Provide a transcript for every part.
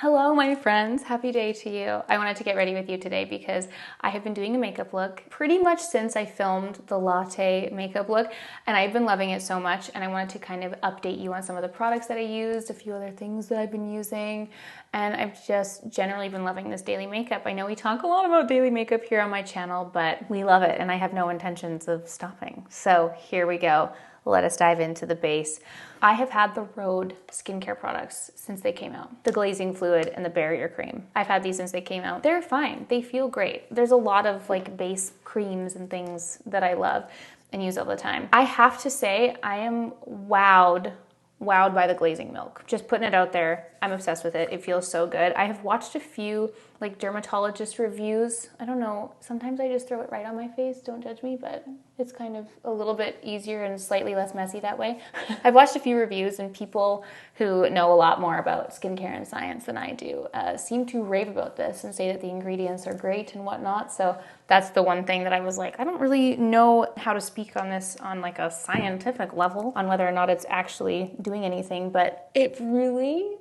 Hello, my friends. Happy day to you. I wanted to get ready with you today because I have been doing a makeup look pretty much since I filmed the latte makeup look, and I've been loving it so much, and I wanted to kind of update you on some of the products that I used, a few other things that I've been using, and I've just generally been loving this daily makeup. I know we talk a lot about daily makeup here on my channel, but we love it, and I have no intentions of stopping. So here we go. Let us dive into the base. I have had the Rhode skincare products since they came out. The glazing fluid and the barrier cream. I've had these since they came out. They're fine. They feel great. There's a lot of like base creams and things that I love and use all the time. I have to say I am wowed by the glazing milk. Just putting it out there. I'm obsessed with it. It feels so good. I have watched a few like dermatologist reviews. I don't know, sometimes I just throw it right on my face, don't judge me, but it's kind of a little bit easier and slightly less messy that way. I've watched a few reviews and people who know a lot more about skincare and science than I do seem to rave about this and say that the ingredients are great and whatnot. So that's the one thing that I was like, I don't really know how to speak on this on like a scientific level on whether or not it's actually doing anything, but it really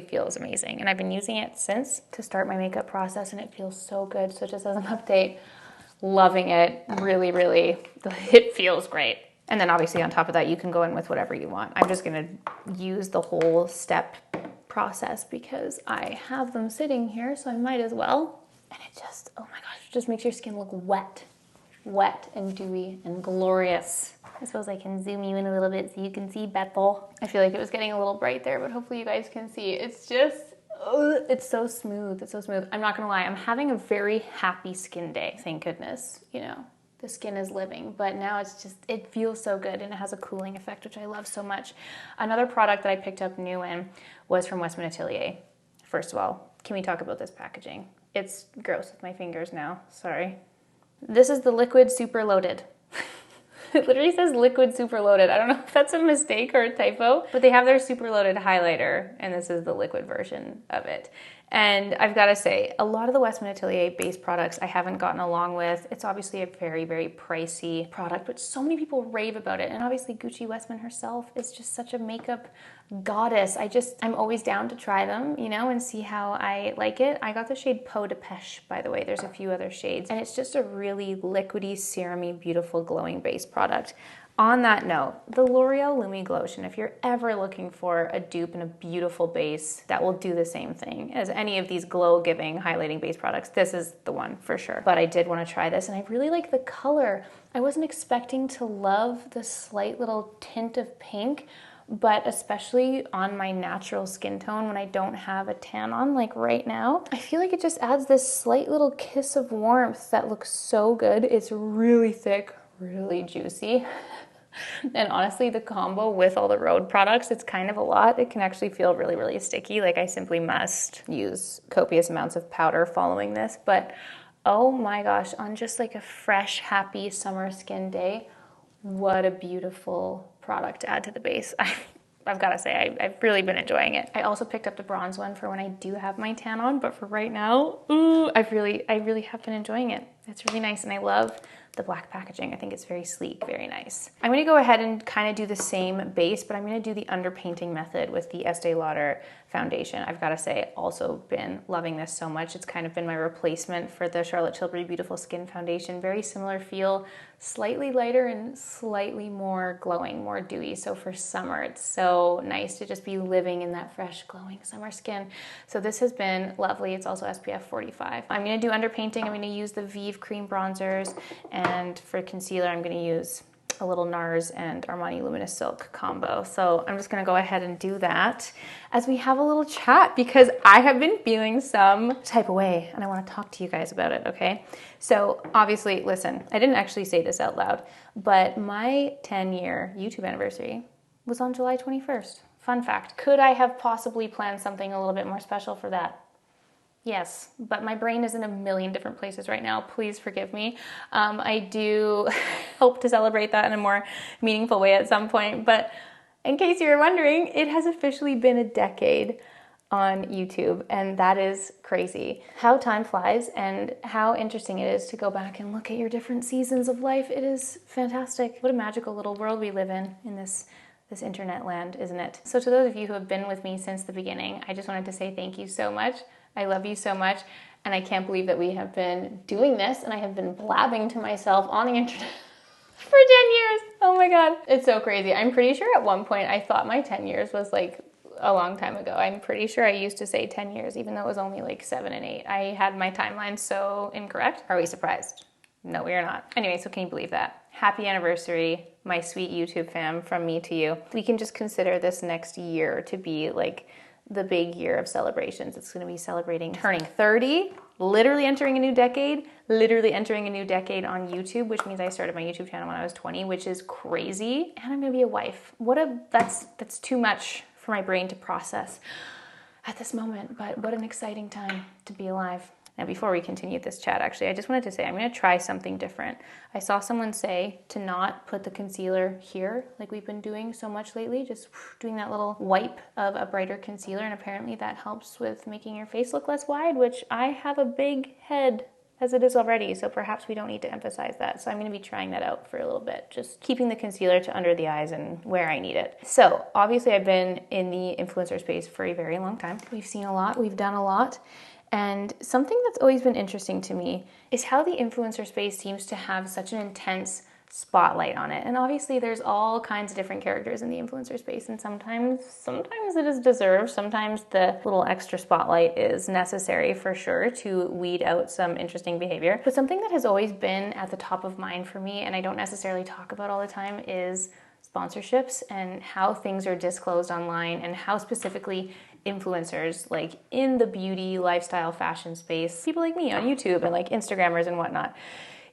feels amazing. And I've been using it since to start my makeup process and it feels so good. So just as an update, loving it. Really, it feels great. And then obviously on top of that, you can go in with whatever you want. I'm just gonna use the whole step process because I have them sitting here, so I might as well. And it just, oh my gosh, it just makes your skin look wet and dewy and glorious. I suppose I can zoom you in a little bit so you can see Bethel. I feel like it was getting a little bright there, but hopefully you guys can see. It's just, it's so smooth. It's so smooth. I'm not gonna lie, I'm having a very happy skin day. Thank goodness, you know, the skin is living, but now it's just, it feels so good and it has a cooling effect, which I love so much. Another product that I picked up new in was from Westman Atelier. First of all, can we talk about this packaging? It's gross with my fingers now, sorry. This is the liquid super loaded. It literally says liquid super loaded. I don't know if that's a mistake or a typo, but they have their super loaded highlighter and this is the liquid version of it. And I've got to say, a lot of the Westman Atelier base products I haven't gotten along with. It's obviously a very pricey product, but so many people rave about it. And obviously Gucci Westman herself is just such a makeup goddess. I'm always down to try them, you know, and see how I like it. I got the shade Peau de Pêche, by the way. There's a few other shades. And it's just a really liquidy, serumy, beautiful, glowing base product. On that note, the L'Oreal Lumi Glotion, if you're ever looking for a dupe and a beautiful base that will do the same thing as any of these glow-giving, highlighting base products, this is the one for sure. But I did want to try this, and I really like the color. I wasn't expecting to love the slight little tint of pink, but especially on my natural skin tone when I don't have a tan on, like right now, I feel like it just adds this slight little kiss of warmth that looks so good. It's really thick, really juicy. And honestly, the combo with all the Rhode products, it's kind of a lot. It can actually feel really sticky. Like I simply must use copious amounts of powder following this. But oh my gosh, on just like a fresh, happy summer skin day, what a beautiful product to add to the base. I've got to say, I've really been enjoying it. I also picked up the bronze one for when I do have my tan on, but for right now, I really have been enjoying it. It's really nice, and I love the black packaging. I think it's very sleek, very nice. I'm gonna go ahead and kind of do the same base, but I'm gonna do the underpainting method with the Estee Lauder foundation. I've gotta say, also been loving this so much. It's kind of been my replacement for the Charlotte Tilbury Beautiful Skin Foundation. Very similar feel, slightly lighter and slightly more glowing, more dewy. So for summer, it's so nice to just be living in that fresh, glowing summer skin. So this has been lovely. It's also SPF 45. I'm gonna do underpainting. I'm gonna use the Vive cream bronzers, and for concealer, I'm gonna use a little NARS and Armani Luminous Silk combo. So I'm just gonna go ahead and do that as we have a little chat because I have been feeling some type of way and I wanna talk to you guys about it, okay? So obviously, listen, I didn't actually say this out loud, but my 10-year YouTube anniversary was on July 21st. Fun fact. Could I have possibly planned something a little bit more special for that? Yes, but my brain is in a million different places right now. Please forgive me. I do hope to celebrate that in a more meaningful way at some point. But in case you were wondering, it has officially been a decade on YouTube, and that is crazy. How time flies and how interesting it is to go back and look at your different seasons of life. It is fantastic. What a magical little world we live in this this internet land, isn't it? So to those of you who have been with me since the beginning, I just wanted to say thank you so much. I love you so much. And I can't believe that we have been doing this and I have been blabbing to myself on the internet for 10 years. Oh my God. It's so crazy. I'm pretty sure at one point I thought my 10 years was like a long time ago. I'm pretty sure I used to say 10 years, even though it was only like 7 and 8. I had my timeline so incorrect. Are we surprised? No, we are not. Anyway, so can you believe that? Happy anniversary, my sweet YouTube fam, from me to you. We can just consider this next year to be like the big year of celebrations. It's going to be celebrating turning 30, literally entering a new decade on YouTube, which means I started my YouTube channel when I was 20, which is crazy. And I'm going to be a wife. That's too much for my brain to process at this moment, but what an exciting time to be alive. Now, before we continue this chat, actually, I just wanted to say I'm going to try something different. I saw someone say to not put the concealer here like we've been doing so much lately, just doing that little wipe of a brighter concealer, and apparently that helps with making your face look less wide, which I have a big head as it is already, so perhaps we don't need to emphasize that. So I'm going to be trying that out for a little bit, just keeping the concealer to under the eyes and where I need it. So obviously I've been in the influencer space for a very long time. We've seen a lot, we've done a lot. And something that's always been interesting to me is how the influencer space seems to have such an intense spotlight on it. And obviously there's all kinds of different characters in the influencer space, and sometimes it is deserved. Sometimes the little extra spotlight is necessary for sure to weed out some interesting behavior. But something that has always been at the top of mind for me, and I don't necessarily talk about all the time, is sponsorships and how things are disclosed online, and how specifically influencers, like in the beauty, lifestyle, fashion space, people like me on YouTube and like Instagrammers and whatnot,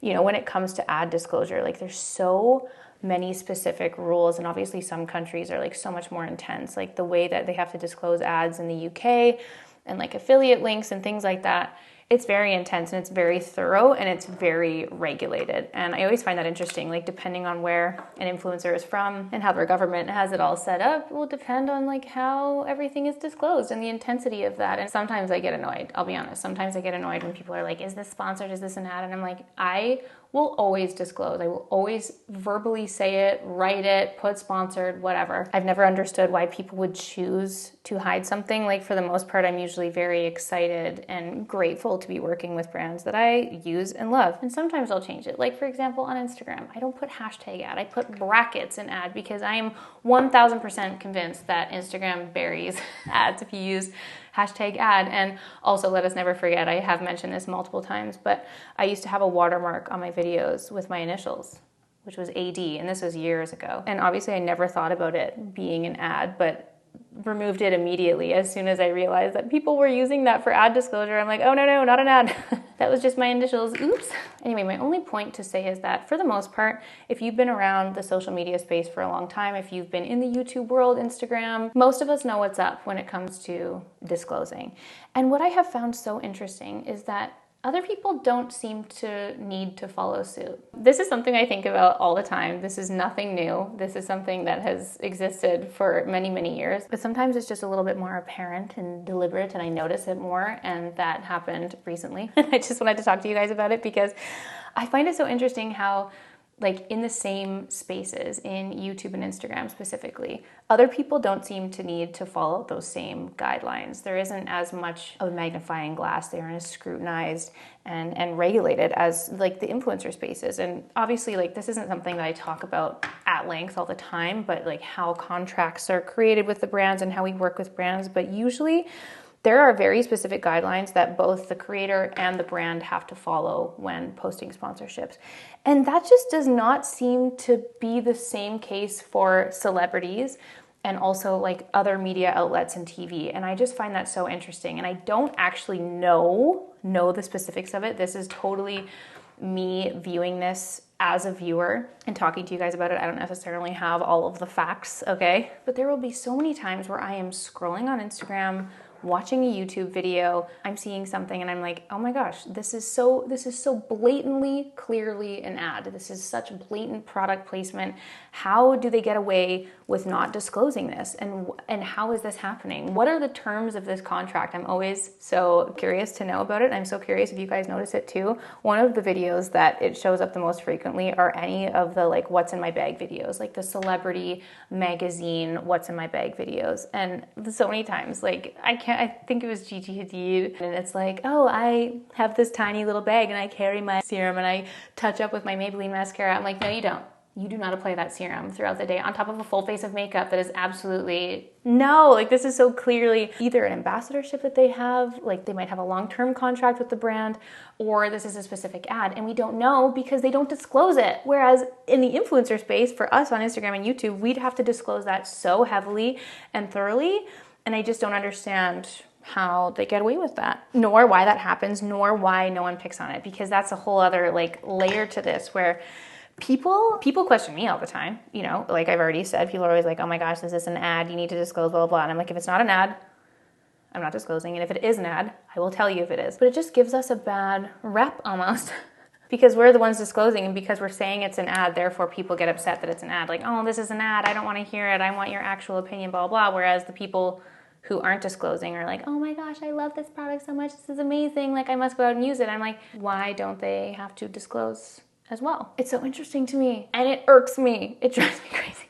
you know, when it comes to ad disclosure, like there's so many specific rules, and obviously some countries are like so much more intense, like the way that they have to disclose ads in the UK and like affiliate links and things like that. It's very intense and it's very thorough and it's very regulated. And I always find that interesting, like depending on where an influencer is from and how their government has it all set up will depend on like how everything is disclosed and the intensity of that. And sometimes I get annoyed, I'll be honest. Sometimes I get annoyed when people are like, is this sponsored? Is this an ad? And I'm like, I will always disclose. I will always verbally say it, write it, put sponsored, whatever. I've never understood why people would choose to hide something. Like for the most part, I'm usually very excited and grateful to be working with brands that I use and love. And sometimes I'll change it. Like for example, on Instagram, I don't put hashtag ad, I put brackets in ad because I am 1000% convinced that Instagram buries ads if you use hashtag ad. And also, let us never forget, I have mentioned this multiple times, but I used to have a watermark on my videos with my initials, which was AD, and this was years ago. And obviously I never thought about it being an ad, but removed it immediately as soon as I realized that people were using that for ad disclosure. I'm like, oh no, not an ad. That was just my initials, oops. Anyway, my only point to say is that for the most part, if you've been around the social media space for a long time, if you've been in the YouTube world, Instagram, most of us know what's up when it comes to disclosing. And what I have found so interesting is that other people don't seem to need to follow suit. This is something I think about all the time. This is nothing new. This is something that has existed for many, many years. But sometimes it's just a little bit more apparent and deliberate, and I notice it more, and that happened recently. And I just wanted to talk to you guys about it because I find it so interesting how, like in the same spaces, in YouTube and Instagram specifically, other people don't seem to need to follow those same guidelines. There isn't as much of a magnifying glass. They aren't as scrutinized and regulated as like the influencer spaces. And obviously, like this isn't something that I talk about at length all the time, but like how contracts are created with the brands and how we work with brands. But usually there are very specific guidelines that both the creator and the brand have to follow when posting sponsorships. And that just does not seem to be the same case for celebrities and also like other media outlets and TV. And I just find that so interesting. And I don't actually know the specifics of it. This is totally me viewing this as a viewer and talking to you guys about it. I don't necessarily have all of the facts, okay? But there will be so many times where I am scrolling on Instagram watching a YouTube video, I'm seeing something and I'm like, oh my gosh, this is so blatantly, clearly an ad. This is such blatant product placement. How do they get away with not disclosing this? And how is this happening? What are the terms of this contract? I'm always so curious to know about it. I'm so curious if you guys notice it too. One of the videos that it shows up the most frequently are any of the like what's in my bag videos, like the celebrity magazine what's in my bag videos. And so many times, like I think it was Gigi Hadid, and it's like, oh, I have this tiny little bag and I carry my serum and I touch up with my Maybelline mascara. I'm like, no, you don't. You do not apply that serum throughout the day on top of a full face of makeup. That is absolutely no, like this is so clearly either an ambassadorship that they have, like they might have a long-term contract with the brand, or this is a specific ad and we don't know because they don't disclose it. Whereas in the influencer space for us on Instagram and YouTube, we'd have to disclose that so heavily and thoroughly. And I just don't understand how they get away with that, nor why that happens, nor why no one picks on it, because that's a whole other like layer to this where people question me all the time, you know, like I've already said, people are always like, oh my gosh, is this an ad? You need to disclose, blah, blah, blah. And I'm like, if it's not an ad, I'm not disclosing. And if it is an ad, I will tell you if it is. But it just gives us a bad rep almost because we're the ones disclosing, and because we're saying it's an ad, therefore people get upset that it's an ad. Like, oh, this is an ad. I don't want to hear it. I want your actual opinion, blah, blah. Whereas the people who aren't disclosing are like, oh my gosh, I love this product so much. This is amazing. Like, I must go out and use it. I'm like, why don't they have to disclose as well? It's so interesting to me and it irks me. It drives me crazy.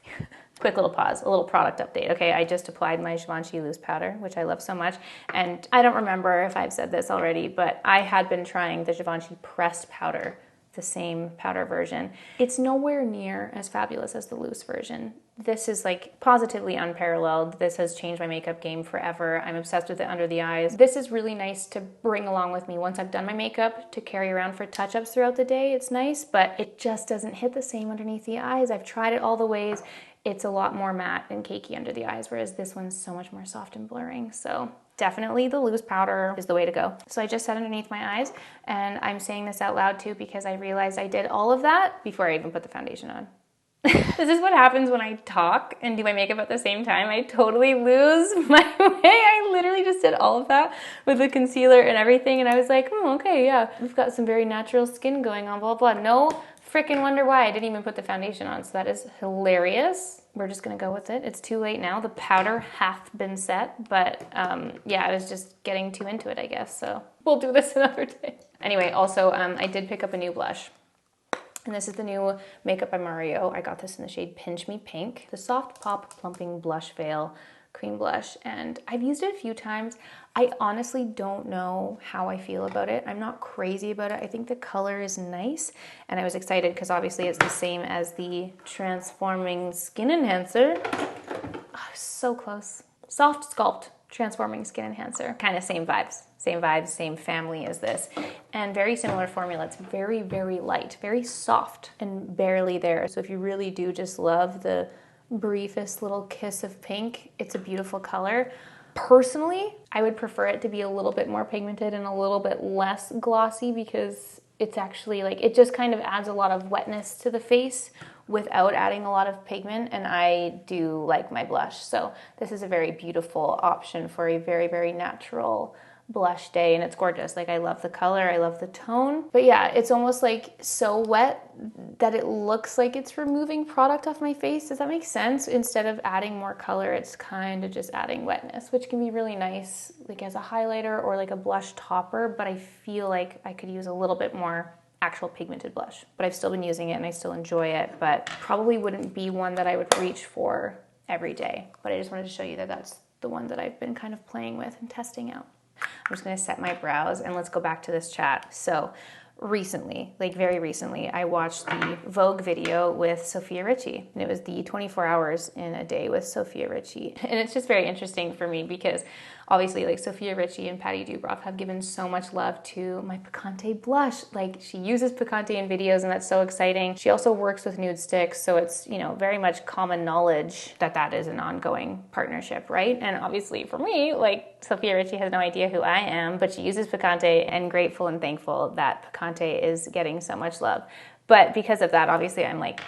Quick little pause, a little product update. Okay, I just applied my Givenchy loose powder, which I love so much. And I don't remember if I've said this already, but I had been trying the Givenchy pressed powder, the same powder version. It's nowhere near as fabulous as the loose version. This is like positively unparalleled. This has changed my makeup game forever. I'm obsessed with it under the eyes. This is really nice to bring along with me once I've done my makeup, to carry around for touch-ups throughout the day. It's nice, but it just doesn't hit the same underneath the eyes. I've tried it all the ways. It's a lot more matte and cakey under the eyes, whereas this one's so much more soft and blurring. So definitely the loose powder is the way to go. So I just set underneath my eyes, and I'm saying this out loud too because I realized I did all of that before I even put the foundation on. This is what happens when I talk and do my makeup at the same time. I totally lose my way. I literally just did all of that with the concealer and everything, and I was like, oh, okay, yeah, we've got some very natural skin going on, blah, blah. No freaking wonder why I didn't even put the foundation on, so that is hilarious. We're just gonna go with it. It's too late now. The powder hath been set, but yeah, I was just getting too into it, I guess, so we'll do this another day. Anyway, also, I did pick up a new blush. And this is the new Makeup by Mario. I got this in the shade Pinch Me Pink. The Soft Pop Plumping Blush Veil Cream Blush. And I've used it a few times. I honestly don't know how I feel about it. I'm not crazy about it. I think the color is nice. And I was excited because obviously it's the same as the Transforming Skin Enhancer. Oh, so close. Soft Sculpt Transforming Skin Enhancer. Kind of same vibes, same family as this. And very similar formula. It's very, very light, very soft and barely there. So if you really do just love the briefest little kiss of pink, it's a beautiful color. Personally, I would prefer it to be a little bit more pigmented and a little bit less glossy because it's actually like, it just kind of adds a lot of wetness to the face without adding a lot of pigment, and I do like my blush. So this is a very beautiful option for a very, very natural blush day, and it's gorgeous. Like, I love the color, I love the tone. But yeah, it's almost like so wet that it looks like it's removing product off my face. Does that make sense? Instead of adding more color, it's kind of just adding wetness, which can be really nice, like as a highlighter or like a blush topper, but I feel like I could use a little bit more actual pigmented blush. But I've still been using it and I still enjoy it, but probably wouldn't be one that I would reach for every day. But I just wanted to show you that that's the one that I've been kind of playing with and testing out. I'm just gonna set my brows and let's go back to this chat. So recently, like very recently, I watched the Vogue video with Sophia Richie, and it was the 24 hours in a day with Sophia Richie. And it's just very interesting for me because obviously like Sophia Richie and Patty Dubroff have given so much love to my Picante blush. Like, she uses Picante in videos and that's so exciting. She also works with nude sticks, so it's, you know, very much common knowledge that that is an ongoing partnership, right? And obviously for me, like, Sophia Richie has no idea who I am, but she uses Picante, and grateful and thankful that Picante is getting so much love. But because of that, obviously I'm like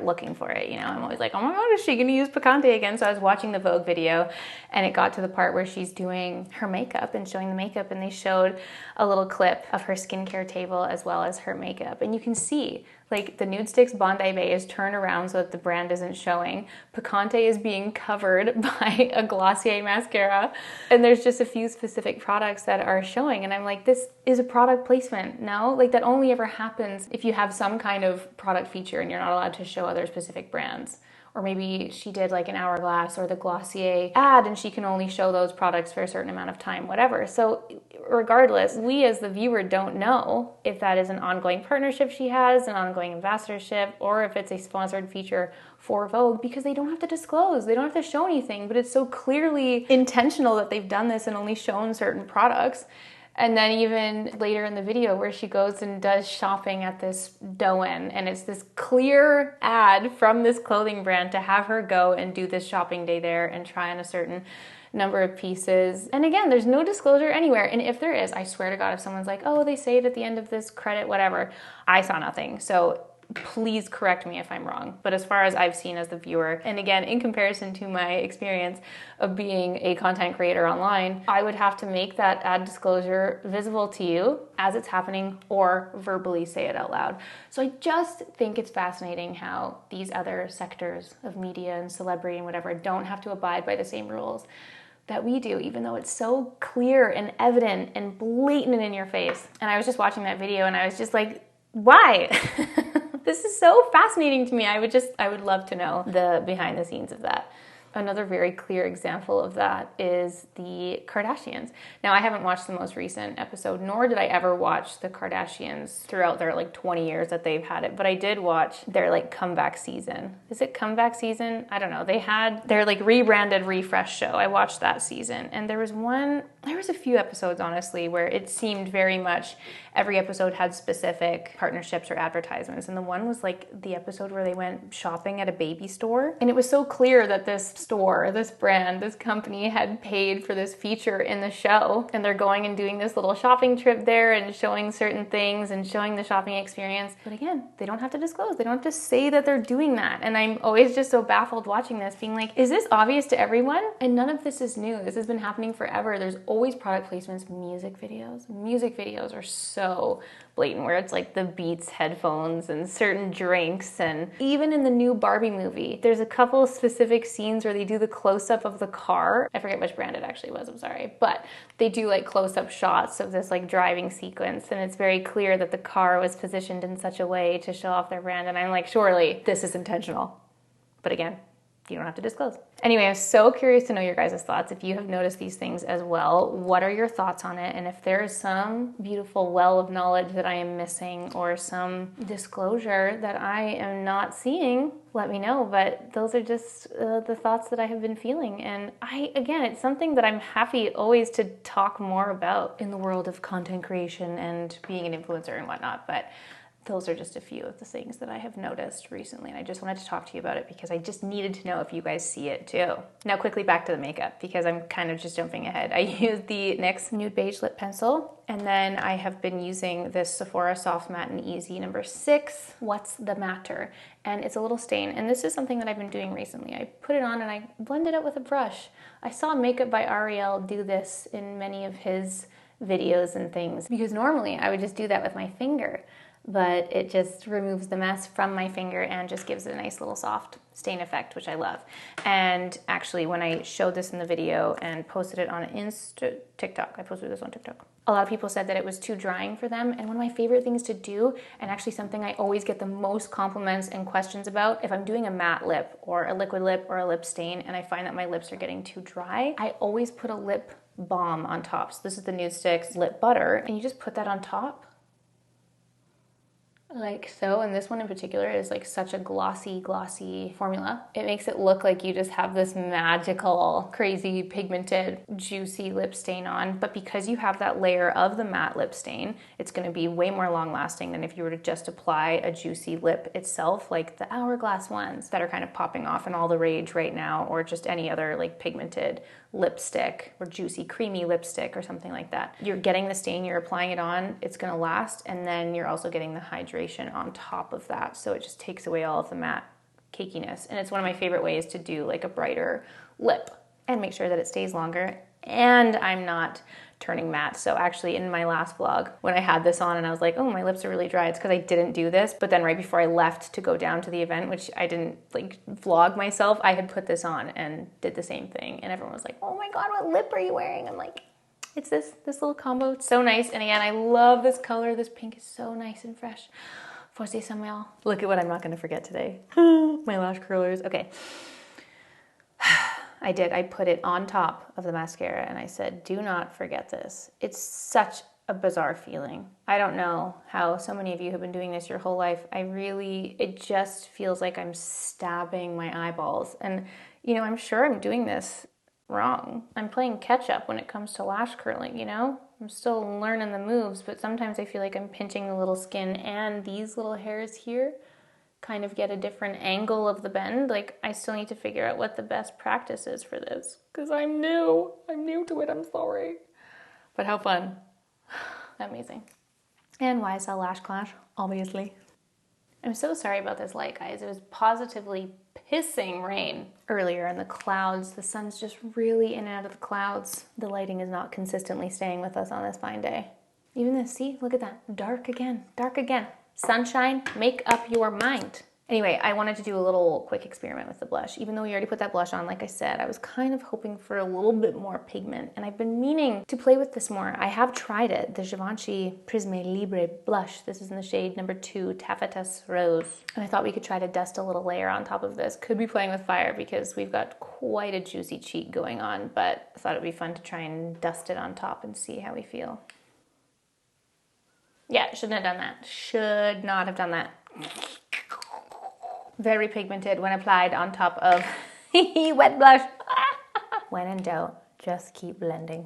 looking for it, you know. I'm always like, oh my god, is she gonna use picante again? So I was watching the Vogue video, and it got to the part where she's doing her makeup and showing the makeup, and they showed a little clip of her skincare table as well as her makeup, and you can see like the Nude Sticks Bondi Bay is turned around so that the brand isn't showing. Picante is being covered by a Glossier mascara. And there's just a few specific products that are showing. And I'm like, this is a product placement. No, like that only ever happens if you have some kind of product feature and you're not allowed to show other specific brands. Or maybe she did like an Hourglass or the Glossier ad and she can only show those products for a certain amount of time, whatever. So regardless, we as the viewer don't know if that is an ongoing partnership she has, an ongoing ambassadorship, or if it's a sponsored feature for Vogue, because they don't have to disclose. They don't have to show anything, but it's so clearly intentional that they've done this and only shown certain products. And then even later in the video where she goes and does shopping at this Doen, and it's this clear ad from this clothing brand to have her go and do this shopping day there and try on a certain number of pieces. And again, there's no disclosure anywhere. And if there is, I swear to God, if someone's like, oh, they say it at the end of this credit, whatever, I saw nothing. So please correct me if I'm wrong. But as far as I've seen as the viewer, and again, in comparison to my experience of being a content creator online, I would have to make that ad disclosure visible to you as it's happening or verbally say it out loud. So I just think it's fascinating how these other sectors of media and celebrity and whatever don't have to abide by the same rules that we do, even though it's so clear and evident and blatant and in your face. And I was just watching that video and I was just like, why? This is so fascinating to me. I would love to know the behind the scenes of that. Another very clear example of that is the Kardashians. Now, I haven't watched the most recent episode, nor did I ever watch the Kardashians throughout their like 20 years that they've had it, but I did watch their like comeback season. Is it comeback season? I don't know. They had their like rebranded refresh show. I watched that season, and there was a few episodes, honestly, where it seemed very much every episode had specific partnerships or advertisements. And the one was like the episode where they went shopping at a baby store. And it was so clear that this store, this brand, this company had paid for this feature in the show. And they're going and doing this little shopping trip there and showing certain things and showing the shopping experience. But again, they don't have to disclose. They don't have to say that they're doing that. And I'm always just so baffled watching this, being like, is this obvious to everyone? And none of this is new. This has been happening forever. There's always product placements, music videos. Music videos are so blatant, where it's like the Beats headphones and certain drinks. And even in the new Barbie movie, there's a couple specific scenes where they do the close-up of the car. I forget which brand it actually was, I'm sorry. But they do like close-up shots of this like driving sequence, and it's very clear that the car was positioned in such a way to show off their brand. And I'm like, surely this is intentional. But again, you don't have to disclose. Anyway, I'm so curious to know your guys' thoughts. If you have noticed these things as well, what are your thoughts on it? And if there is some beautiful well of knowledge that I am missing or some disclosure that I am not seeing, let me know. But those are just the thoughts that I have been feeling. And again, it's something that I'm happy always to talk more about in the world of content creation and being an influencer and whatnot. But those are just a few of the things that I have noticed recently, and I just wanted to talk to you about it because I just needed to know if you guys see it too. Now quickly back to the makeup, because I'm kind of just jumping ahead. I used the NYX Nude Beige Lip Pencil, and then I have been using this Sephora Soft Matte and Easy number 6, What's the Matter? And it's a little stain, and this is something that I've been doing recently. I put it on and I blended it with a brush. I saw Makeup by Ariel do this in many of his videos and things, because normally I would just do that with my finger. But it just removes the mess from my finger and just gives it a nice little soft stain effect, which I love. And actually, when I showed this in the video and posted it on TikTok, I posted this on TikTok, a lot of people said that it was too drying for them. And one of my favorite things to do, and actually something I always get the most compliments and questions about, if I'm doing a matte lip or a liquid lip or a lip stain and I find that my lips are getting too dry, I always put a lip balm on top. So this is the Nude Sticks Lip Butter, and you just put that on top, like so. And this one in particular is like such a glossy formula. It makes it look like you just have this magical, crazy, pigmented, juicy lip stain on. But because you have that layer of the matte lip stain, it's going to be way more long lasting than if you were to just apply a juicy lip itself, like the Hourglass ones that are kind of popping off and all the rage right now, or just any other like pigmented lipstick or juicy creamy lipstick or something like that. You're getting the stain, you're applying it on, it's going to last, and then you're also getting the hydration on top of that, so it just takes away all of the matte cakiness. And it's one of my favorite ways to do like a brighter lip and make sure that it stays longer. And I'm not turning matte. So actually in my last vlog, when I had this on and I was like, oh, my lips are really dry, it's because I didn't do this. But then right before I left to go down to the event, which I didn't like vlog myself, I had put this on and did the same thing. And everyone was like, oh my God, what lip are you wearing? I'm like, it's this little combo. It's so nice. And again, I love this color. This pink is so nice and fresh. Forcé Samuel. Look at what I'm not going to forget today. My lash curlers. Okay. I did. I put it on top of the mascara and I said, do not forget this. It's such a bizarre feeling. I don't know how so many of you have been doing this your whole life. It just feels like I'm stabbing my eyeballs. And, you know, I'm sure I'm doing this wrong. I'm playing catch up when it comes to lash curling, you know? I'm still learning the moves, but sometimes I feel like I'm pinching the little skin and these little hairs here kind of get a different angle of the bend. Like, I still need to figure out what the best practice is for this because I'm new to it. I'm sorry, but how fun. Amazing. And YSL Lash Clash, obviously. I'm so sorry about this light, guys. It was positively pissing rain earlier in the clouds. The sun's just really in and out of the clouds. The lighting is not consistently staying with us on this fine day. Even this, see, look at that. Dark again, dark again. Sunshine, make up your mind. Anyway, I wanted to do a little quick experiment with the blush. Even though we already put that blush on, like I said, I was kind of hoping for a little bit more pigment, and I've been meaning to play with this more. I have tried it, the Givenchy Prisme Libre blush. This is in the shade number 2, Taffetas Rose. And I thought we could try to dust a little layer on top of this. Could be playing with fire because we've got quite a juicy cheek going on, but I thought it'd be fun to try and dust it on top and see how we feel. Yeah, shouldn't have done that. Should not have done that. Very pigmented when applied on top of wet blush. When in doubt, just keep blending.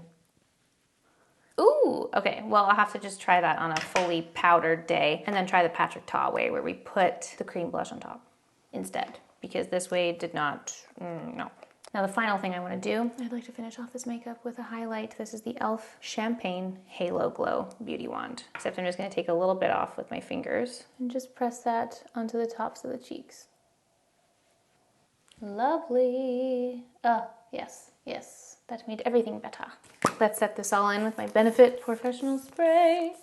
Ooh, okay. Well, I'll have to just try that on a fully powdered day and then try the Patrick Ta way where we put the cream blush on top instead, because this way did not, no. Now the final thing I want to do, I'd like to finish off this makeup with a highlight. This is the e.l.f. Champagne Halo Glow Beauty Wand. Except I'm just going to take a little bit off with my fingers and just press that onto the tops of the cheeks. Lovely. Oh, yes, yes. That made everything better. Let's set this all in with my Benefit Professional Spray.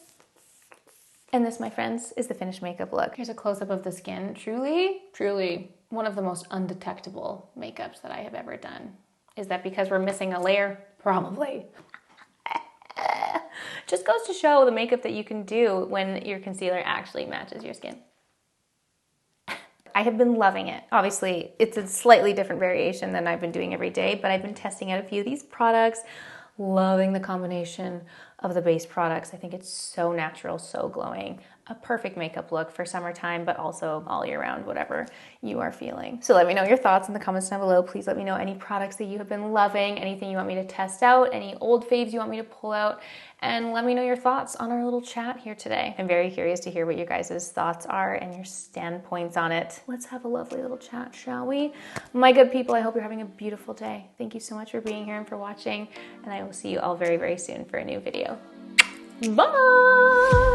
And this, my friends, is the finished makeup look. Here's a close-up of the skin. Truly, truly one of the most undetectable makeups that I have ever done. Is that because we're missing a layer? Probably. Just goes to show the makeup that you can do when your concealer actually matches your skin. I have been loving it. Obviously, it's a slightly different variation than I've been doing every day, but I've been testing out a few of these products, loving the combination of the base products. I think it's so natural, so glowing. A perfect makeup look for summertime, but also all year round, whatever you are feeling. So let me know your thoughts in the comments down below. Please let me know any products that you have been loving, anything you want me to test out, any old faves you want me to pull out, and let me know your thoughts on our little chat here today. I'm very curious to hear what your guys' thoughts are and your standpoints on it. Let's have a lovely little chat, shall we? My good people, I hope you're having a beautiful day. Thank you so much for being here and for watching, and I will see you all very, very soon for a new video. Bye!